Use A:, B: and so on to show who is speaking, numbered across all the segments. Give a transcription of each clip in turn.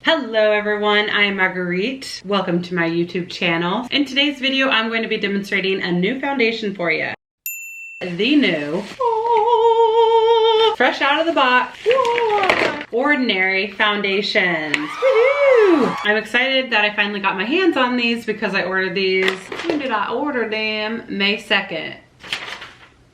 A: Hello everyone, I am Marguerite. Welcome to my YouTube channel. In today's video, I'm going to be demonstrating a new foundation for you. The new, fresh out of the box, Ordinary foundations. Woohoo! I'm excited that I finally got my hands on these because I ordered these. When did I order them? May 2nd.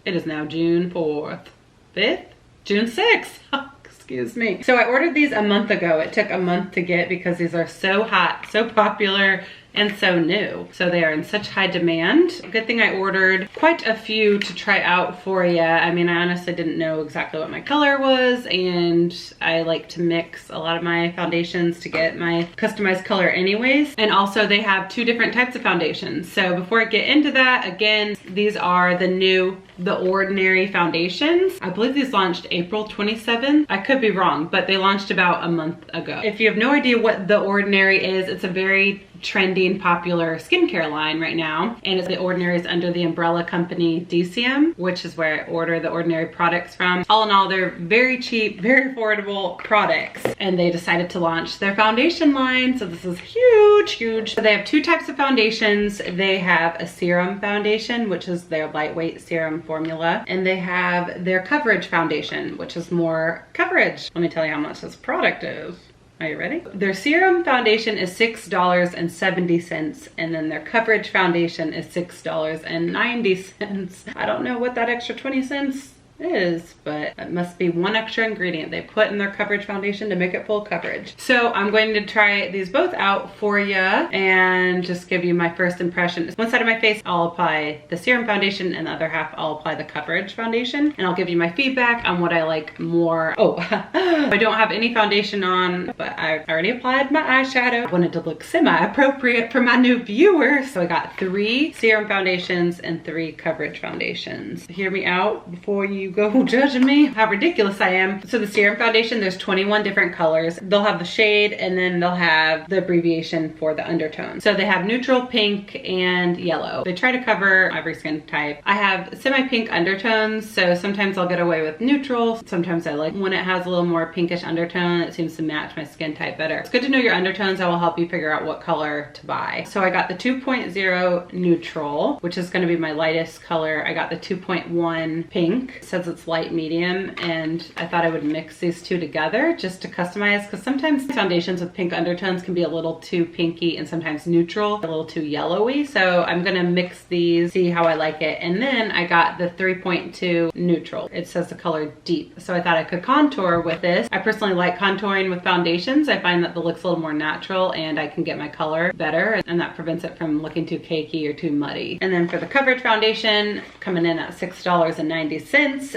A: It is now June 4th, 5th, June 6th. Excuse me. So I ordered these a month ago. It took a month to get because these are so hot, so popular, and so new. So they are in such high demand. Good thing I ordered quite a few to try out for you. I mean, I honestly didn't know exactly what my color was, and I like to mix a lot of my foundations to get my customized color anyways. And also they have two different types of foundations. So before I get into that, again, these are the Ordinary foundations. I believe these launched April 27th. I could be wrong, but they launched about a month ago. If you have no idea what The Ordinary is, it's a very trendy and popular skincare line right now. And The Ordinary is under the umbrella company DCM, which is where I order The Ordinary products from. All in all, they're very cheap, very affordable products. And they decided to launch their foundation line. So this is huge, huge. So they have two types of foundations. They have a serum foundation, which is their lightweight serum formula. And they have their coverage foundation, which is more coverage. Let me tell you how much this product is. Are you ready? Their serum foundation is $6.70, and then their coverage foundation is $6.90. I don't know what that extra 20 cents is, but it must be one extra ingredient they put in their coverage foundation to make it full coverage. So I'm going to try these both out for you and just give you my first impression. One side of my face I'll apply the serum foundation, and the other half I'll apply the coverage foundation, and I'll give you my feedback on what I like more. Oh, I don't have any foundation on, but I already applied my eyeshadow. I wanted to look semi-appropriate for my new viewers. So I got 3 serum foundations and 3 coverage foundations. Hear me out before you go judging me how ridiculous I am. So the serum foundation, there's 21 different colors. They'll have the shade, and then they'll have the abbreviation for the undertone. So they have neutral, pink, and yellow. They try to cover every skin type. I have semi-pink undertones, so sometimes I'll get away with neutral. Sometimes I like when it has a little more pinkish undertone. It seems to match my skin type better. It's good to know your undertones. That will help you figure out what color to buy. So I got the 2.0 neutral, which is going to be my lightest color. I got the 2.1 pink. It says it's light medium, and I thought I would mix these two together just to customize, because sometimes foundations with pink undertones can be a little too pinky, and sometimes neutral a little too yellowy. So I'm gonna mix these, see how I like it. And then I got the 3.2 neutral. It says the color deep, so I thought I could contour with this. I personally like contouring with foundations. I find that the look's a little more natural, and I can get my color better, and that prevents it from looking too cakey or too muddy. And then for the coverage foundation, coming in at $6.90.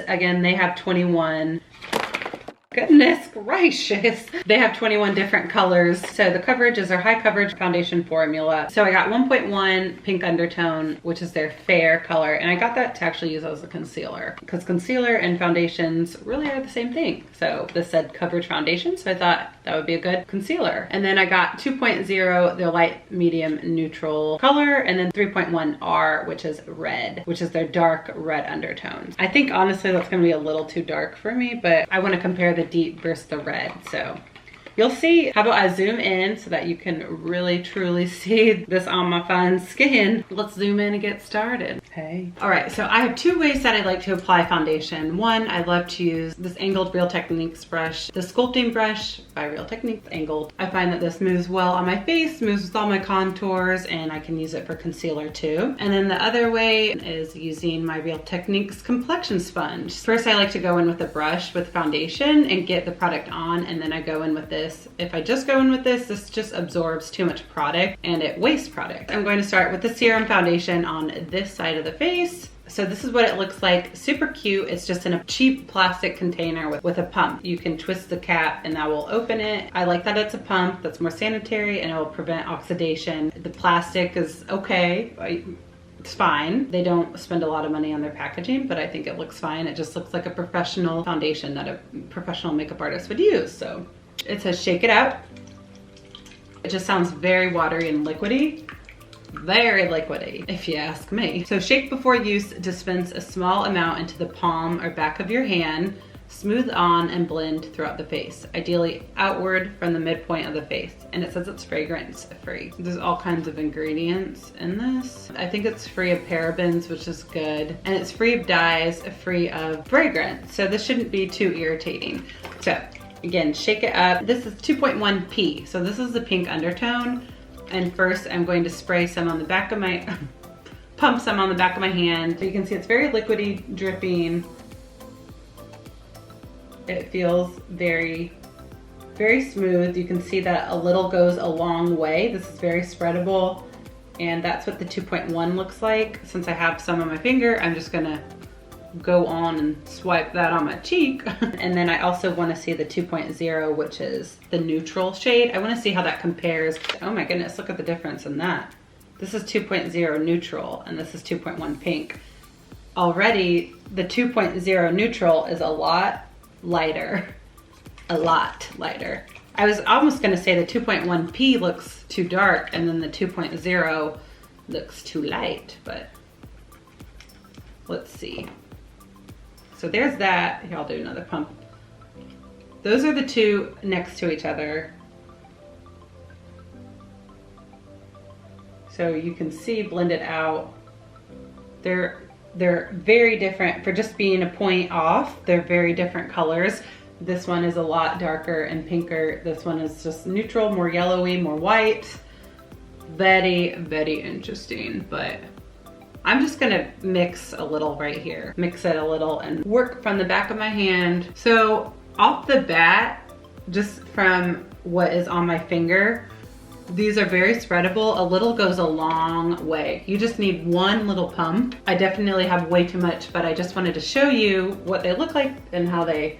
A: Again, they have 21. Goodness gracious. They have 21 different colors. So the coverage is their high coverage foundation formula. So I got 1.1 pink undertone, which is their fair color. And I got that to actually use as a concealer, because concealer and foundations really are the same thing. So this said coverage foundation, so I thought that would be a good concealer. And then I got 2.0, their light, medium, neutral color, and then 3.1 R, which is red, which is their dark red undertones. I think honestly that's gonna be a little too dark for me, but I wanna compare the deep versus the red, so you'll see. How about I zoom in so that you can really truly see this on my fine skin. Let's zoom in and get started. Okay. All right, so I have 2 ways that I like to apply foundation. One, I love to use this angled Real Techniques brush. The sculpting brush by Real Techniques, angled. I find that this moves well on my face, moves with all my contours, and I can use it for concealer too. And then the other way is using my Real Techniques complexion sponge. First, I like to go in with a brush with foundation and get the product on, and then I go in with this. If I just go in with this just absorbs too much product and it wastes product. I'm going to start with the serum foundation on this side of the face. So this is what it looks like. Super cute. It's just in a cheap plastic container with a pump. You can twist the cap and that will open it. I like that it's a pump. That's more sanitary and it will prevent oxidation. The plastic is okay. It's fine. They don't spend a lot of money on their packaging, but I think it looks fine. It just looks like a professional foundation that a professional makeup artist would use. So it says shake it out. It just sounds very watery and liquidy. Very liquidy, if you ask me. So shake before use. Dispense a small amount into the palm or back of your hand. Smooth on and blend throughout the face, ideally outward from the midpoint of the face. And it says it's fragrance free. There's all kinds of ingredients in this. I think it's free of parabens, which is good. And it's free of dyes, free of fragrance. So this shouldn't be too irritating. So again, shake it up. This is 2.1p. So this is the pink undertone. And first I'm going to spray some on the back of my, pump some on the back of my hand. So you can see it's very liquidy, dripping. It feels very, very smooth. You can see that a little goes a long way. This is very spreadable, and that's what the 2.1 looks like. Since I have some on my finger, I'm just gonna go on and swipe that on my cheek. And then I also wanna see the 2.0, which is the neutral shade. I wanna see how that compares. Oh my goodness, look at the difference in that. This is 2.0 neutral, and this is 2.1 pink. Already, the 2.0 neutral is a lot lighter, a lot lighter. I was almost gonna say the 2.1p looks too dark and then the 2.0 looks too light, but let's see. So there's that. Here, I'll do another pump. Those are the two next to each other. So you can see blended out. They're very different. For just being a point off, they're very different colors. This one is a lot darker and pinker. This one is just neutral, more yellowy, more white. Very, very interesting, but I'm just gonna mix a little right here. Mix it a little and work from the back of my hand. So off the bat, just from what is on my finger, these are very spreadable. A little goes a long way. You just need one little pump. I definitely have way too much, but I just wanted to show you what they look like and how they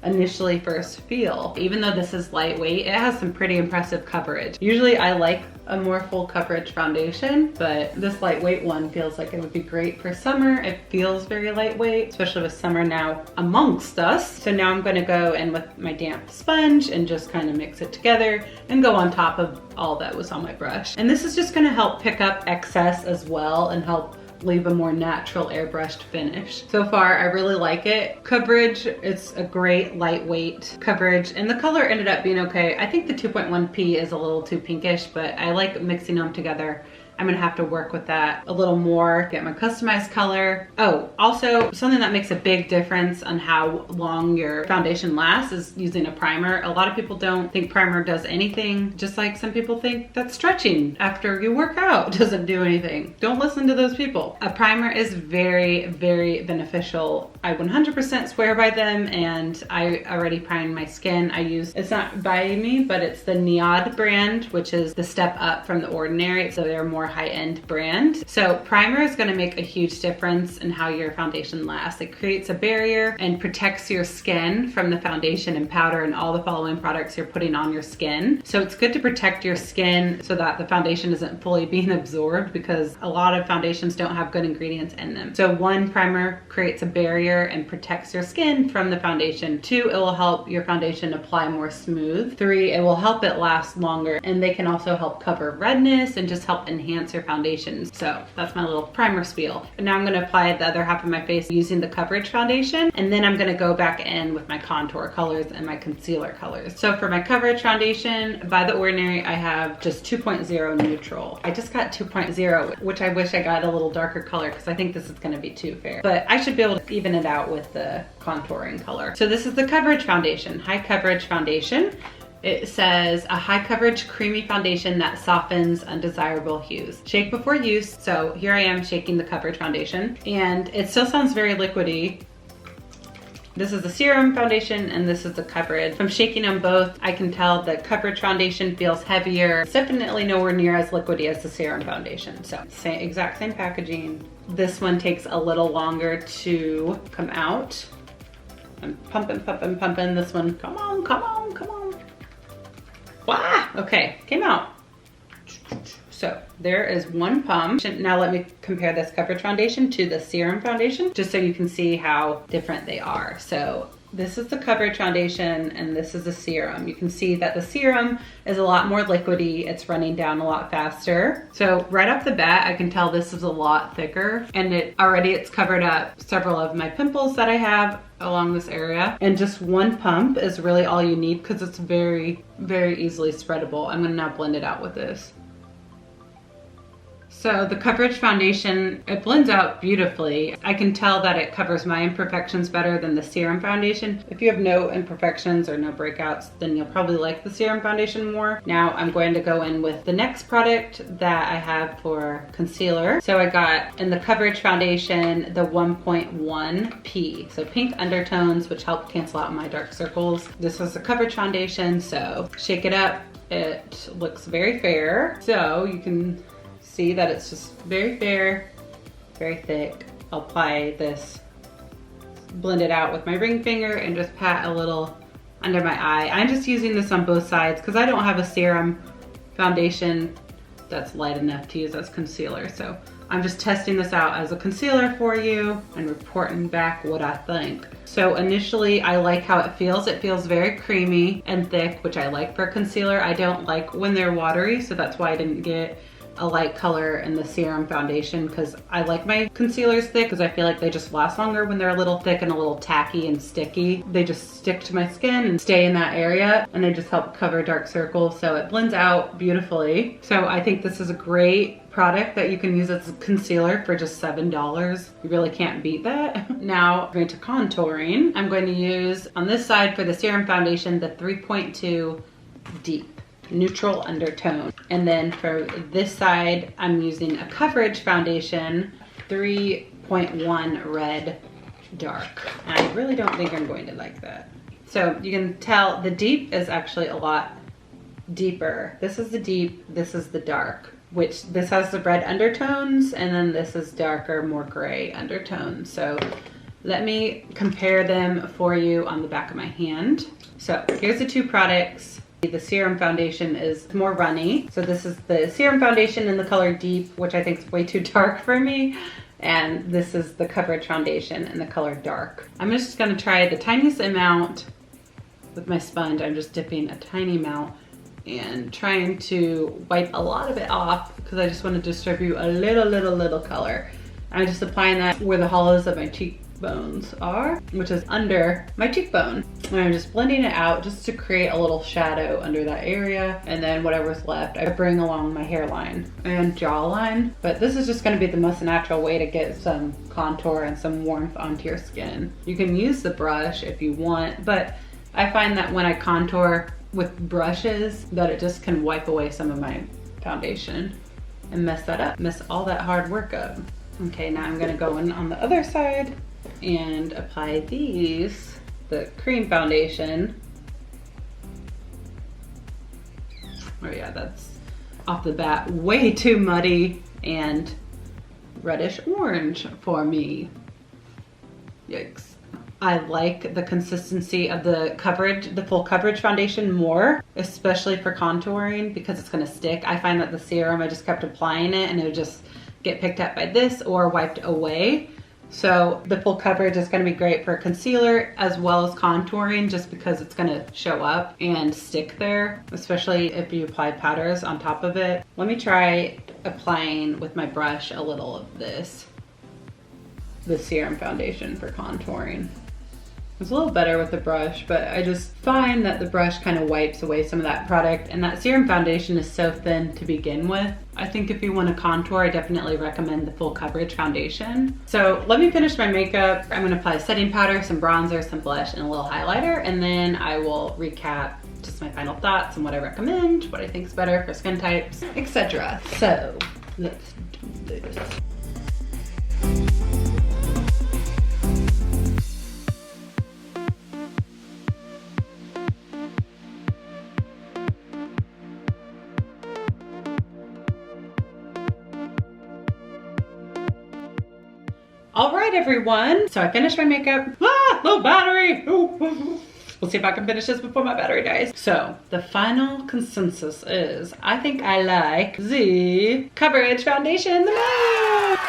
A: initially first feel. Even though this is lightweight, it has some pretty impressive coverage. Usually I like a more full coverage foundation, but this lightweight one feels like it would be great for summer. It feels very lightweight, especially with summer now amongst us. So now I'm gonna go in with my damp sponge and just kind of mix it together and go on top of all that was on my brush. And this is just gonna help pick up excess as well and help leave a more natural airbrushed finish. So far, I really like it. Coverage, it's a great lightweight coverage, and the color ended up being okay. I think the 2.1p is a little too pinkish, but I like mixing them together. I'm gonna have to work with that a little more, get my customized color. Oh, also something that makes a big difference on how long your foundation lasts is using a primer. A lot of people don't think primer does anything, just like some people think that stretching after you work out doesn't do anything. Don't listen to those people. A primer is very, very beneficial. I 100% swear by them, and I already primed my skin. I use, it's not by me, but it's the Niod brand, which is the step up from the Ordinary, so they're more high-end brand. So primer is going to make a huge difference in how your foundation lasts. It creates a barrier and protects your skin from the foundation and powder and all the following products you're putting on your skin. So it's good to protect your skin so that the foundation isn't fully being absorbed, because a lot of foundations don't have good ingredients in them. So one, primer creates a barrier and protects your skin from the foundation. Two, it will help your foundation apply more smooth. Three, it will help it last longer, and they can also help cover redness and just help enhance your foundations. So that's my little primer spiel. And now I'm going to apply the other half of my face using the coverage foundation, and then I'm going to go back in with my contour colors and my concealer colors. So for my coverage foundation, by The Ordinary, I have just 2.0 neutral. I just got 2.0, which I wish I got a little darker color because I think this is going to be too fair. But I should be able to even it out with the contouring color. So this is the coverage foundation, high coverage foundation. It says a high coverage creamy foundation that softens undesirable hues. Shake before use. So here I am shaking the coverage foundation, and it still sounds very liquidy. This is the Serum foundation and this is the coverage. From shaking them both, I can tell the coverage foundation feels heavier. It's definitely nowhere near as liquidy as the Serum foundation. So exact same packaging. This one takes a little longer to come out. I'm pumping, pumping, pumping. This one, come on, come on, come on. Wow, okay, came out. So there is one pump. Now let me compare this coverage foundation to the Serum foundation, just so you can see how different they are. So This is the coverage foundation and this is the serum. You can see that the serum is a lot more liquidy. It's running down a lot faster. So right off the bat, I can tell this is a lot thicker, and it's covered up several of my pimples that I have along this area. And just one pump is really all you need because it's very, very easily spreadable. I'm gonna now blend it out with this. So the coverage foundation, it blends out beautifully. I can tell that it covers my imperfections better than the serum foundation. If you have no imperfections or no breakouts, then you'll probably like the serum foundation more. Now I'm going to go in with the next product that I have for concealer. So I got in the coverage foundation, the 1.1P. So pink undertones, which help cancel out my dark circles. This is the coverage foundation, so shake it up. It looks very fair. So you can see that it's just very fair, very thick. I'll apply this, blend it out with my ring finger and just pat a little under my eye. I'm just using this on both sides because I don't have a serum foundation that's light enough to use as concealer. So I'm just testing this out as a concealer for you and reporting back what I think. So initially, I like how it feels. It feels very creamy and thick, which I like for concealer. I don't like when they're watery, so that's why I didn't get a light color in the serum foundation, because I like my concealers thick because I feel like they just last longer when they're a little thick and a little tacky and sticky. They just stick to my skin and stay in that area, and they just help cover dark circles, so it blends out beautifully. So I think this is a great product that you can use as a concealer for just $7. You really can't beat that. Now going to contouring. I'm going to use on this side for the serum foundation the 3.2 Deep Neutral Undertone, and then for this side I'm using a coverage foundation 3.1 Red Dark, and I really don't think I'm going to like that. So you can tell the deep is actually a lot deeper. This is the deep, this is the dark, which this has the red undertones, and then this is darker, more gray undertones. So let me compare them for you on the back of my hand. So here's the two products. The serum foundation is more runny. So this is the serum foundation in the color Deep, which I think is way too dark for me. And this is the coverage foundation in the color Dark. I'm just gonna try the tiniest amount with my sponge. I'm just dipping a tiny amount and trying to wipe a lot of it off because I just want to distribute a little color. I'm just applying that where the hollows of my cheekbones are, which is under my cheekbone. And I'm just blending it out just to create a little shadow under that area. And then whatever's left, I bring along my hairline and jawline. But this is just gonna be the most natural way to get some contour and some warmth onto your skin. You can use the brush if you want, but I find that when I contour with brushes, that it just can wipe away some of my foundation and mess that up, mess all that hard work up. Okay, now I'm gonna go in on the other side and apply these, the cream foundation. Oh yeah, that's off the bat way too muddy and reddish orange for me. Yikes. I like the consistency of the coverage, the full coverage foundation more, especially for contouring because it's gonna stick. I find that the serum, I just kept applying it and it would just get picked up by this or wiped away. So the full coverage is gonna be great for concealer as well as contouring just because it's gonna show up and stick there, especially if you apply powders on top of it. Let me try applying with my brush a little of this, the serum foundation for contouring. It's a little better with the brush, but I just find that the brush kind of wipes away some of that product, and that serum foundation is so thin to begin with. I think if you want to contour, I definitely recommend the full coverage foundation. So let me finish my makeup. I'm gonna apply setting powder, some bronzer, some blush, and a little highlighter, and then I will recap just my final thoughts and what I recommend, what I think is better for skin types, etc. So let's do this. All right, everyone. So I finished my makeup. Low battery. Ooh. We'll see if I can finish this before my battery dies. So the final consensus is I think I like the coverage foundation the most.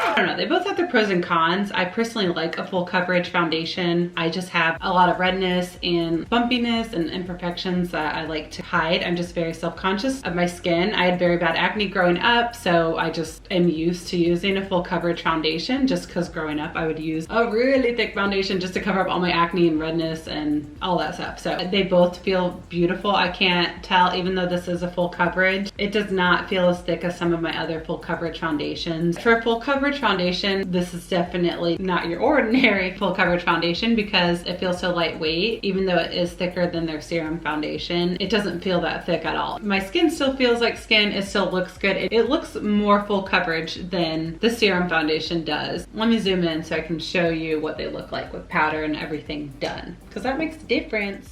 A: I don't know, they both have their pros and cons. I personally like a full coverage foundation. I just have a lot of redness and bumpiness and imperfections that I like to hide. I'm just very self-conscious of my skin. I had very bad acne growing up, so I just am used to using a full coverage foundation, just because growing up I would use a really thick foundation just to cover up all my acne and redness and all that stuff. So they both feel beautiful. I can't tell, even though this is a full coverage, it does not feel as thick as some of my other full coverage foundations. For a full coverage foundation, this is definitely not your ordinary full coverage foundation because it feels so lightweight. Even though it is thicker than their serum foundation, it doesn't feel that thick at all. My skin still feels like skin. It still looks good. It looks more full coverage than the serum foundation does. Let me zoom in so I can show you what they look like with powder and everything done, because that makes a difference.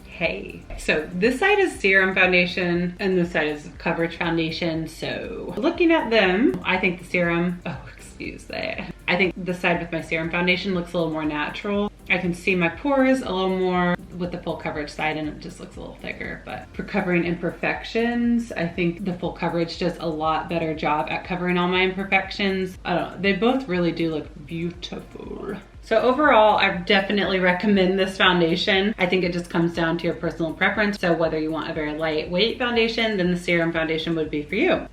A: Hey, so this side is serum foundation and this side is coverage foundation. So looking at them, I think the serum, I think the side with my serum foundation looks a little more natural. I can see my pores a little more with the full coverage side, and it just looks a little thicker. But for covering imperfections, I think the full coverage does a lot better job at covering all my imperfections. I don't know, they both really do look beautiful. So overall, I definitely recommend this foundation. I think it just comes down to your personal preference. So whether you want a very lightweight foundation, then the serum foundation would be for you.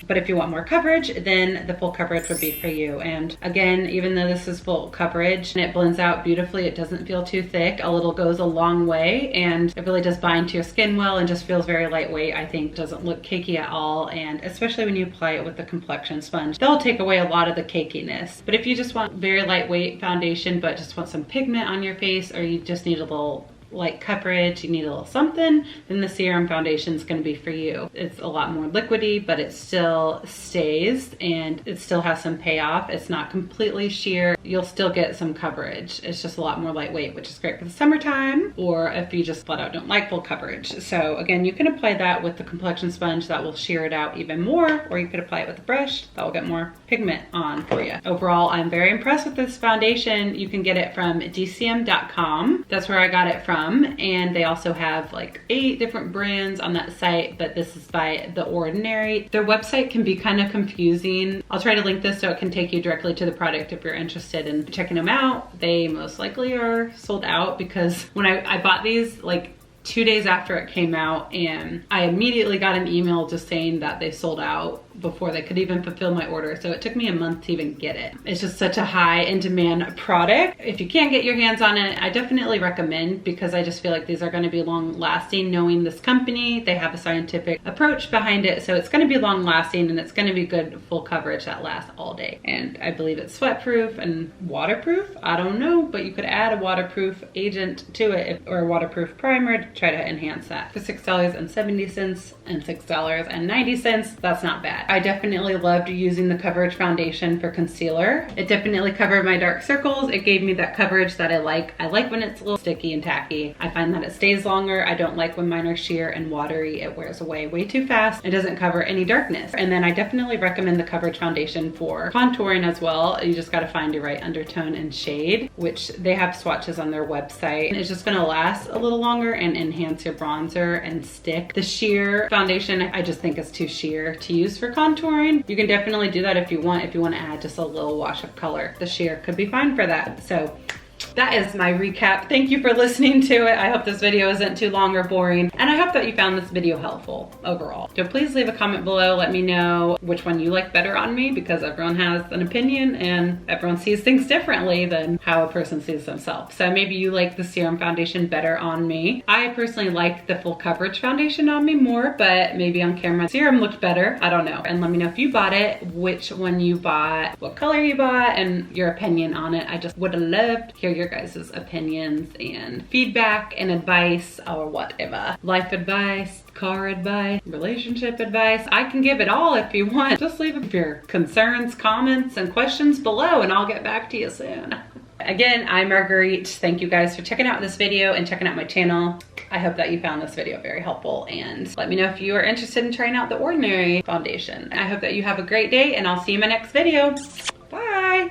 A: But if you want more coverage, then the full coverage would be for you. And again, even though this is full coverage and it blends out beautifully, it doesn't feel too thick. A little goes a long way, and it really does bind to your skin well and just feels very lightweight. I think doesn't look cakey at all. And especially when you apply it with the complexion sponge, that'll take away a lot of the cakiness. But if you just want very lightweight foundation, but just want some pigment on your face, or you just need a little light coverage, you need a little something, then the serum foundation is going to be for you. It's a lot more liquidy, but it still stays and it still has some payoff. It's not completely sheer. You'll still get some coverage. It's just a lot more lightweight, which is great for the summertime, or if you just flat out don't like full coverage. So again, you can apply that with the complexion sponge that will sheer it out even more, or you could apply it with a brush that will get more pigment on for you. Overall, I'm very impressed with this foundation. You can get it from dcm.com. That's where I got it from. And they also have like 8 different brands on that site, but this is by The Ordinary. Their website can be kind of confusing. I'll try to link this so it can take you directly to the product if you're interested in checking them out. They most likely are sold out, because when I bought these like 2 days after it came out, and I immediately got an email just saying that they sold out before they could even fulfill my order. So it took me a month to even get it. It's just such a high in demand product. If you can't get your hands on it, I definitely recommend, because I just feel like these are going to be long lasting. Knowing this company, they have a scientific approach behind it. So it's going to be long lasting, and it's going to be good full coverage that lasts all day. And I believe it's sweat proof and waterproof. I don't know, but you could add a waterproof agent to it, or a waterproof primer to try to enhance that. For $6.70 and $6.90, that's not bad. I definitely loved using the coverage foundation for concealer. It definitely covered my dark circles. It gave me that coverage that I like. I like when it's a little sticky and tacky. I find that it stays longer. I don't like when mine are sheer and watery. It wears away way too fast. It doesn't cover any darkness. And then I definitely recommend the coverage foundation for contouring as well. You just got to find your right undertone and shade, which they have swatches on their website. And it's just going to last a little longer and enhance your bronzer and stick. The sheer foundation, I just think is too sheer to use for contouring. You can definitely do that if you want to add just a little wash of color. The sheer could be fine for that. So that is my recap. Thank you for listening to it. I hope this video isn't too long or boring, and I hope that you found this video helpful overall. So please leave a comment below. Let me know which one you like better on me, because everyone has an opinion and everyone sees things differently than how a person sees themselves. So maybe you like the serum foundation better on me. I personally like the full coverage foundation on me more, but maybe on camera serum looked better. I don't know. And let me know if you bought it, which one you bought, what color you bought, and your opinion on it. I just would have loved to hear your guys' opinions and feedback and advice, or whatever. Life advice, car advice, relationship advice. I can give it all if you want. Just leave your concerns, comments, and questions below, and I'll get back to you soon. Again, I'm Marguerite. Thank you guys for checking out this video and checking out my channel. I hope that you found this video very helpful, and let me know if you are interested in trying out the Ordinary foundation. I hope that you have a great day, and I'll see you in my next video.